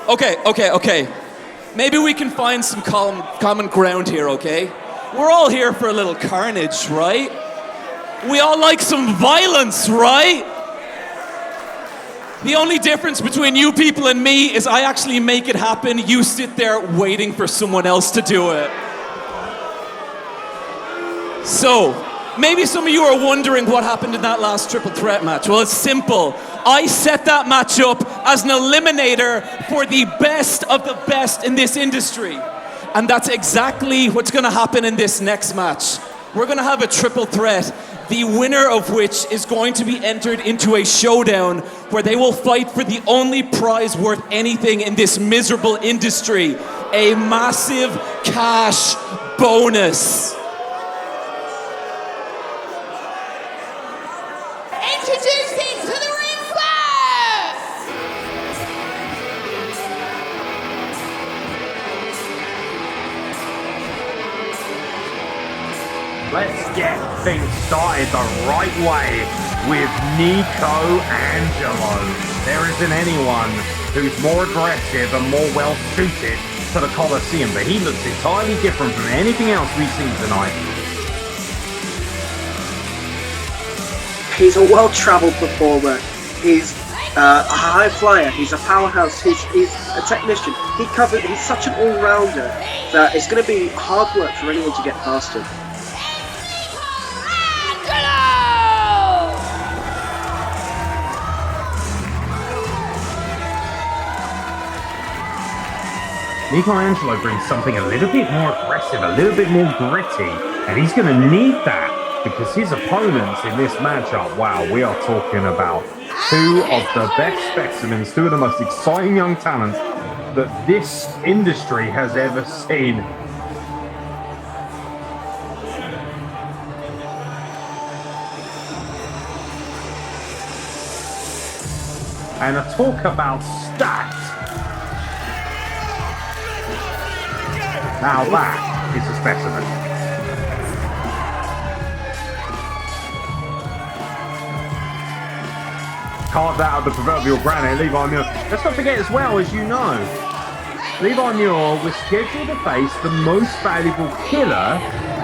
Okay. Maybe we can find some common ground here, okay? We're all here for a little carnage, right? We all like some violence, right? The only difference between you people and me is I actually make it happen. You sit there waiting for someone else to do it. So, maybe some of you are wondering what happened in that last triple threat match. Well, it's simple. I set that match up as an eliminator for the best of the best in this industry. And that's exactly what's going to happen in this next match. We're going to have a triple threat, the winner of which is going to be entered into a showdown where they will fight for the only prize worth anything in this miserable industry, a massive cash bonus. Introducing to the ring first! Let's get things started the right way with Nico Angelo. There isn't anyone who's more aggressive and more well-suited to the Coliseum, but he looks entirely different from anything else we've seen tonight. He's a well-travelled performer. He's a high flyer. He's a powerhouse. He's a technician. He's such an all-rounder that it's going to be hard work for anyone to get past him. Nico Angelo brings something a little bit more aggressive, a little bit more gritty, and he's going to need that because his opponents in this matchup, wow, we are talking about two of the best specimens, two of the most exciting young talents that this industry has ever seen. And a talk about stacked. Now that is a specimen. Carved out of the proverbial granite, Levi Muir. Let's not forget as well, as you know, Levi Muir was scheduled to face the most valuable killer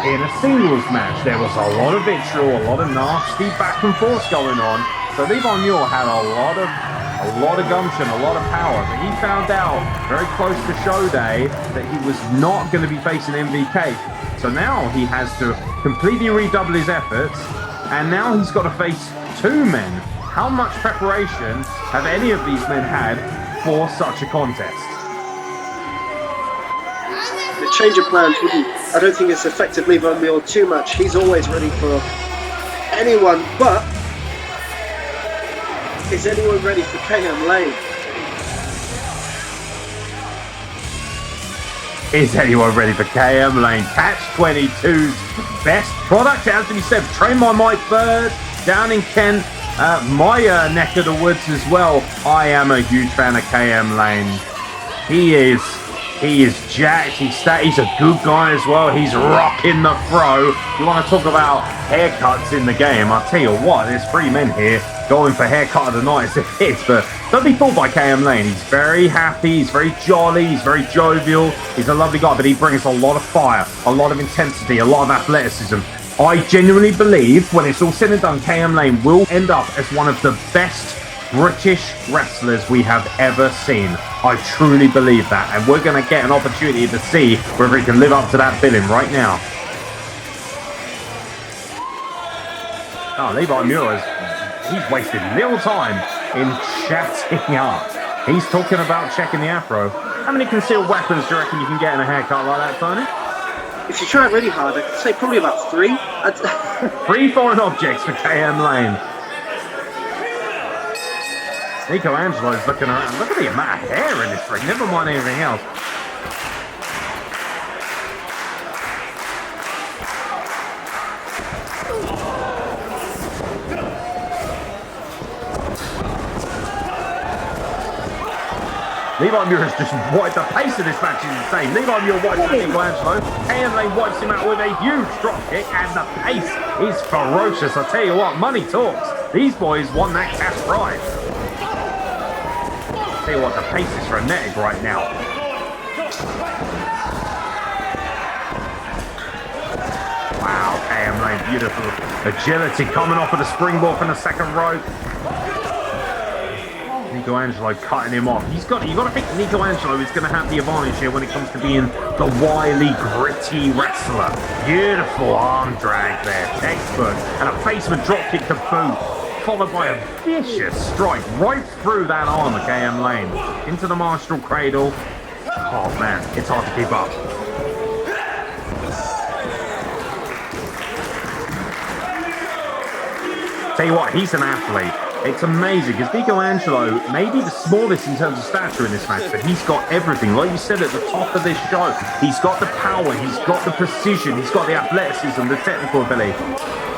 in a singles match. There was a lot of vitriol, a lot of nasty back and forth going on. So Levi Muir had a lot of gumption, a lot of power, but he found out very close to show day that he was not going to be facing MVK. So now he has to completely redouble his efforts, and now he's got to face two men. How much preparation have any of these men had for such a contest? The change of plans I don't think it's affected Levi Muir too much. He's always ready for anyone, but is anyone ready for KM Lane? Is anyone ready for KM Lane? Catch 22's best product. It has to be said, trained by Mike Bird down in Kent, my neck of the woods as well. I am a huge fan of KM Lane. He is jacked. He's a good guy as well. He's rocking the fro. You want to talk about haircuts in the game? I'll tell you what, there's three men here going for haircut of the night as it is, but don't be fooled by KM Lane. He's very happy, he's very jolly, he's very jovial, he's a lovely guy, but he brings a lot of fire, a lot of intensity, a lot of athleticism. I genuinely believe when it's all said and done, KM Lane will end up as one of the best British wrestlers we have ever seen. I truly believe that, and we're going to get an opportunity to see whether he can live up to that billing right now. Oh, Levi Muir he's wasted little time in chatting up. He's talking about checking the afro. How many concealed weapons do you reckon you can get in a haircut like that, Tony? If you try it really hard, I'd say probably about 3. 3 foreign objects for KM Lane. Nico Angelo is looking around. Look at the amount of hair in this ring. Never mind anything else. Levi Muir has just wiped the pace of this match is insane. Levi Muir wipes out Nico Angelo. KM Lane wipes him out with a huge drop kick, and the pace is ferocious. I tell you what, money talks. These boys won that cash prize. I tell you what, the pace is frenetic right now. Wow, KM Lane, beautiful agility coming off of the springboard from the second rope. Nico Angelo cutting him off. You've got to think Nico Angelo is going to have the advantage here when it comes to being the wily, gritty wrestler. Beautiful arm drag there, textbook, and a basement dropkick to boot, followed by a vicious strike right through that arm of KM Lane into the Marshall cradle. Oh man, it's hard to keep up. Tell you what, he's an athlete. It's amazing because Nico Angelo may be the smallest in terms of stature in this match, but he's got everything. Like you said at the top of this show, he's got the power, he's got the precision, he's got the athleticism, the technical ability.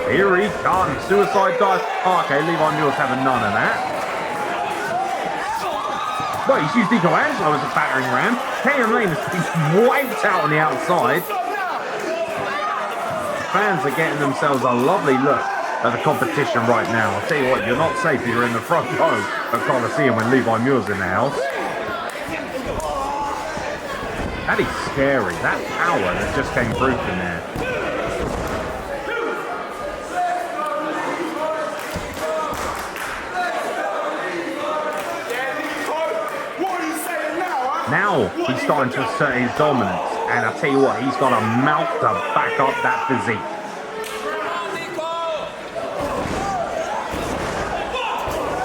Here he comes, suicide dive. Oh, okay, Levi Muir's having none of that. Well, he's used Nico Angelo as a battering ram. KM Lane has been wiped out on the outside. Fans are getting themselves a lovely look at the competition right now. I'll tell you what, you're not safe if you're in the front row of Coliseum when Levi Muir's in the house. That is scary. That power that just came through from there. Now he's starting to assert his dominance, and I'll tell you what, he's got a mouth to back up that physique.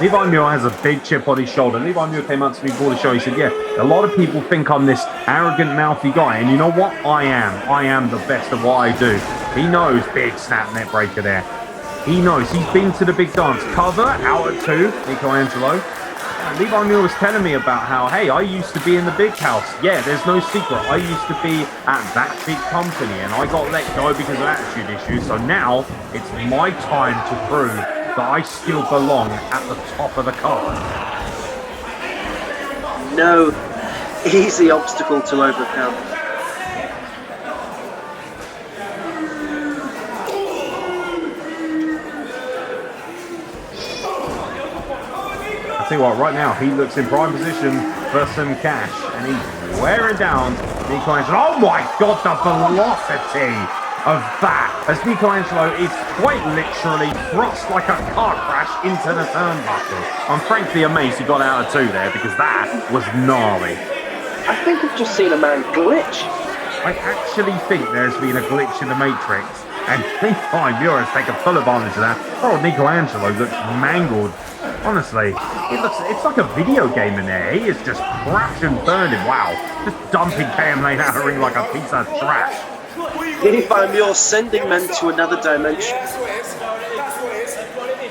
Levi Muir has a big chip on his shoulder. Levi Muir came up to me before the show. He said, yeah, a lot of people think I'm this arrogant, mouthy guy. And you know what? I am. I am the best of what I do. He knows big snap net breaker there. He knows. He's been to the big dance. Cover out at 2, Nico Angelo. Levi Muir was telling me about how, hey, I used to be in the big house. Yeah, there's no secret. I used to be at that big company and I got let go because of attitude issues. So now it's my time to prove that I still belong at the top of the card. No easy obstacle to overcome. I'll tell you what, right now he looks in prime position for some cash and he's wearing down Nico Angelo. Oh my god, the velocity of that, as Nico Angelo is quite literally thrust like a car crash into the turnbuckle. I'm frankly amazed he got out of 2 there because that was gnarly. I think I've just seen a man glitch. I actually think there's been a glitch in the Matrix, and Levi Muir has taken full advantage of that. Oh, Nico Angelo looks mangled. Honestly, it's like a video game in there. He is just crash and burning. Wow, just dumping KM Lane out of the ring like a piece of trash. Levi Muir sending men to another dimension.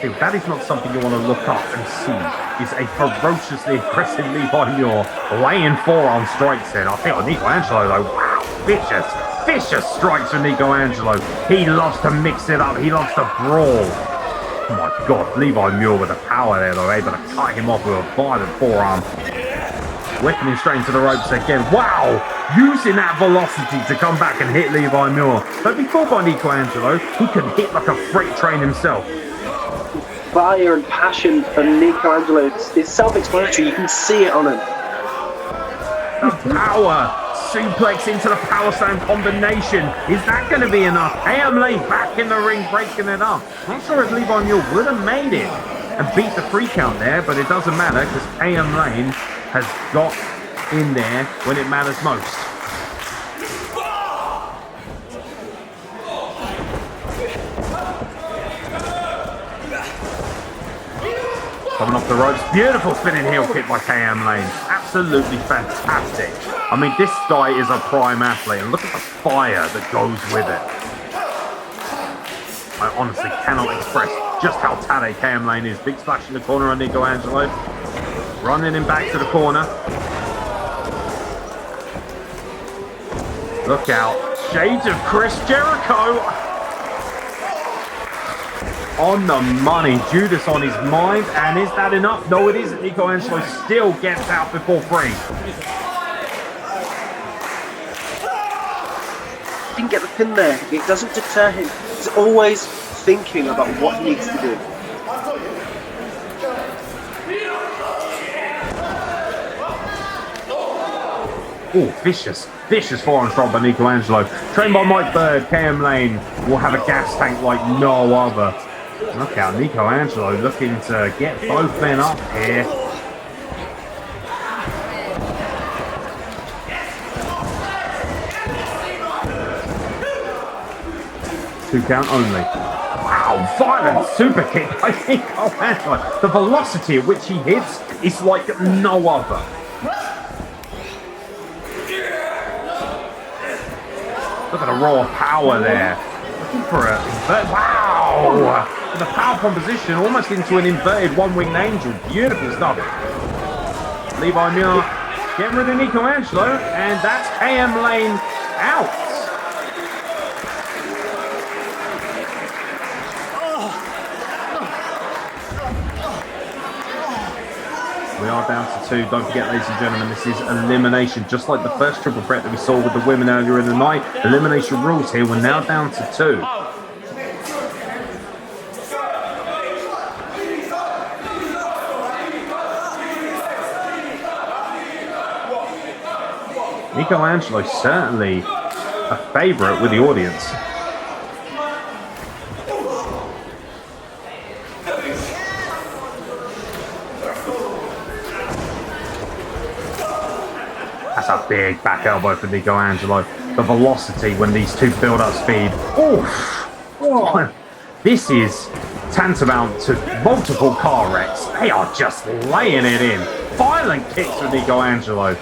Dude, that is not something you want to look up and see. Is a ferociously aggressive Levi Muir laying forearm strikes in. I think on Nico Angelo though, wow, vicious strikes from Nico Angelo. He loves to mix it up. He loves to brawl. Oh my god, Levi Muir with the power there though, able to cut him off with a violent forearm. Whipping him straight into the ropes again. Wow! Using that velocity to come back and hit Levi Muir. But before by Nico Angelo, he can hit like a freight train himself. Fire and passion for Nico Angelo, it's self-explanatory, you can see it on him. The power! Suplex into the power slam combination. Is that going to be enough? KM Lane back in the ring, breaking it up. Not sure if Levi Muir would have made it and beat the 3 count there, but it doesn't matter because KM Lane has got in there when it matters most. Coming off the ropes, beautiful spinning heel kick by KM Lane. Absolutely fantastic. I mean, this guy is a prime athlete, and look at the fire that goes with it. I honestly cannot express just how talented KM Lane is. Big splash in the corner on Nico Angelo. Running him back to the corner. Look out. Shades of Chris Jericho. On the money. Judas on his mind. And is that enough? No, it isn't. Nico Angelo still gets out before 3. Didn't get the pin there. It doesn't deter him. He's always thinking about what he needs to do. Oh, vicious forearm strike by Nico Angelo. Trained by Mike Bird, KM Lane will have a gas tank like no other. Look out, Nico Angelo looking to get both men up here. 2 count only. Wow, violent super kick by Nico Angelo. The velocity at which he hits is like no other. Look at the raw power there. Looking for a... Wow! The power composition almost into an inverted one-winged angel. Beautiful stuff. Levi Muir getting rid of Nico Angelo, and that's KM Lane out. We are down to 2. Don't forget, ladies and gentlemen, this is elimination. Just like the first triple threat that we saw with the women earlier in the night. Elimination rules here. We're now down to 2. Nico Angelo certainly a favourite with the audience. That's a big back elbow for Nico Angelo. The velocity when these two build up speed. Oof! This is tantamount to multiple car wrecks. They are just laying it in. Violent kicks for Nico Angelo.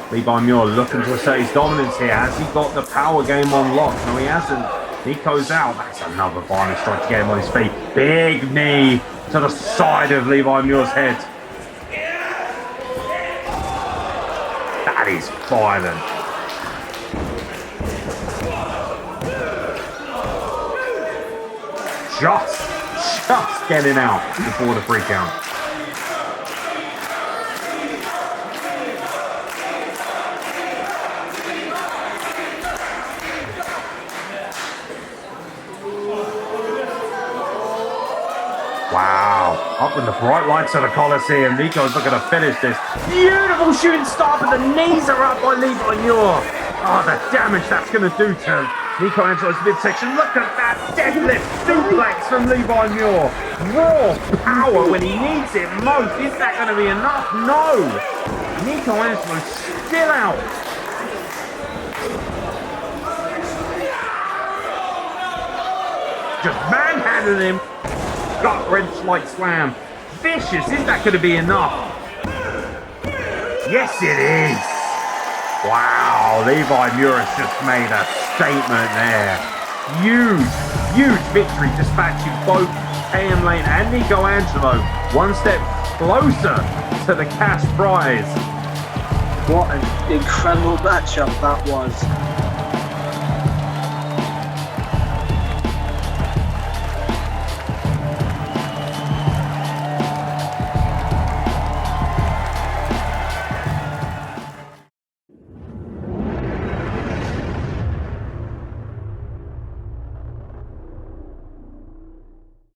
Levi Muir looking to assert his dominance here. Has he got the power game on lock? No, he hasn't. Nico's out. That's another violent strike to get him on his feet. Big knee to the side of Levi Muir's head. That is violent. Just getting out before the 3 count. Wow, up in the bright lights of the Coliseum. Nico's looking to finish this. Beautiful shooting star, but the knees are up by Levi Muir. Oh, the damage that's going to do to Nico Angelo's midsection. Look at that deadlift suplex from Levi Muir. Raw power when he needs it most. Is that going to be enough? No. Nico Angelo's still out. Just manhandling him. Gut wrench like slam. Vicious. Is that going to be enough? Yes, it is. Wow, Levi Muir has just made a statement there. Huge victory, dispatching both KM Lane and Nico Angelo one step closer to the cash prize. What an incredible matchup that was.